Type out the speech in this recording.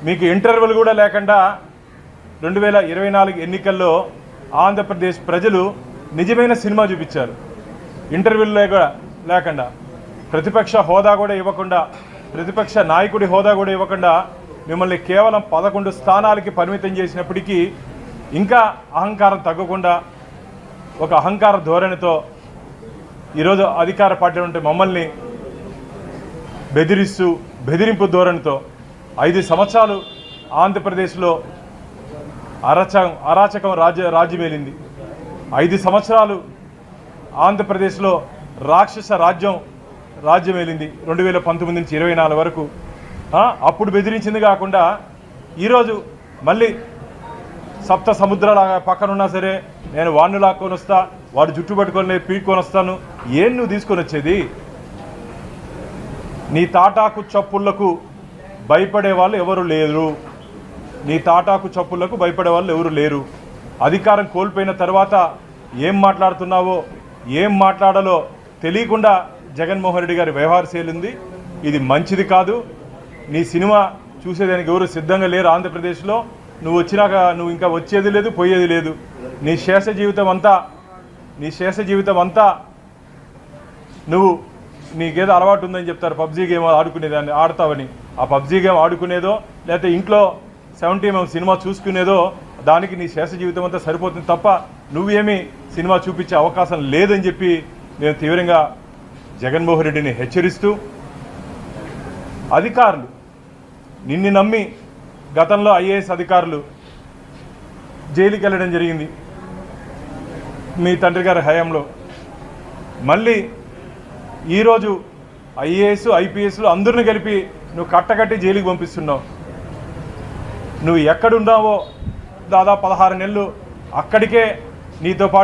మీకు ఇంటర్వెల్ కూడా లేకుండా 2024 ఎన్నికల్లో ఆంధ్రప్రదేశ్ ప్రజలు నిజమైన సినిమా చూపించారు. ఇంటర్వ్యూలు లేకుండా, ప్రతిపక్ష హోదా కూడా ఇవ్వకుండా, ప్రతిపక్ష నాయకుడి హోదా కూడా ఇవ్వకుండా మిమ్మల్ని కేవలం 11 స్థానాలకి పరిమితం చేసినప్పటికీ ఇంకా అహంకారం తగ్గకుండా ఒక అహంకార ధోరణితో ఈరోజు అధికార పార్టీ ఉంటే మమ్మల్ని బెదిరింపు ధోరణితో 5 సంవత్సరాలు ఆంధ్రప్రదేశ్లో అరాచకం రాజ్యమేలింది. 5 సంవత్సరాలు ఆంధ్రప్రదేశ్లో రాక్షస రాజ్యమేలింది 2019 నుంచి 24 వరకు. అప్పుడు బెదిరించింది కాకుండా ఈరోజు మళ్ళీ సప్త సముద్రాల పక్కనున్నా సరే నేను వాడిని లాక్కొని వస్తా, వాడు జుట్టు పట్టుకొని పీక్కొని వస్తాను. ఏం నువ్వు తీసుకొని వచ్చేది? నీ తాటాకు చప్పుళ్లకు భయపడే వాళ్ళు ఎవరు లేరు. నీ తాటాకు చప్పుళ్లకు భయపడే వాళ్ళు ఎవరు లేరు. అధికారం కోల్పోయిన తర్వాత ఏం మాట్లాడుతున్నావో ఏం మాట్లాడాలో తెలియకుండా జగన్మోహన్ రెడ్డి గారి వ్యవహార శైలి ఉంది. ఇది మంచిది కాదు. నీ సినిమా చూసేదానికి ఎవరు సిద్ధంగా లేరు ఆంధ్రప్రదేశ్లో. నువ్వు వచ్చినాక నువ్వు ఇంకా వచ్చేది లేదు, పోయేది లేదు. నీ శేష జీవితం అంతా నువ్వు నీకేదో అలవాటు ఉందని చెప్తారు, పబ్జీ గేమ్ ఆడుకునేదాన్ని ఆడతావని. ఆ పబ్జీ గేమ్ ఆడుకునేదో లేకపోతే ఇంట్లో 70mm సినిమా చూసుకునేదో దానికి నీ శేష జీవితం అంతా సరిపోతుంది తప్ప నువ్వేమీ సినిమా చూపించే అవకాశం లేదని చెప్పి నేను తీవ్రంగా జగన్మోహన్ రెడ్డిని హెచ్చరిస్తూ, అధికారులు నిన్ను నమ్మి గతంలో IAS అధికారులు జైలుకి వెళ్ళడం జరిగింది మీ తండ్రి గారి హయాంలో. మళ్ళీ ఈరోజు IAS IPSలు అందరిని కలిపి నువ్వు కట్టకట్టి జైలుకి పంపిస్తున్నావు. నువ్వు ఎక్కడున్నావో దాదాపు 16 నెలలు అక్కడికే నీతో పాటు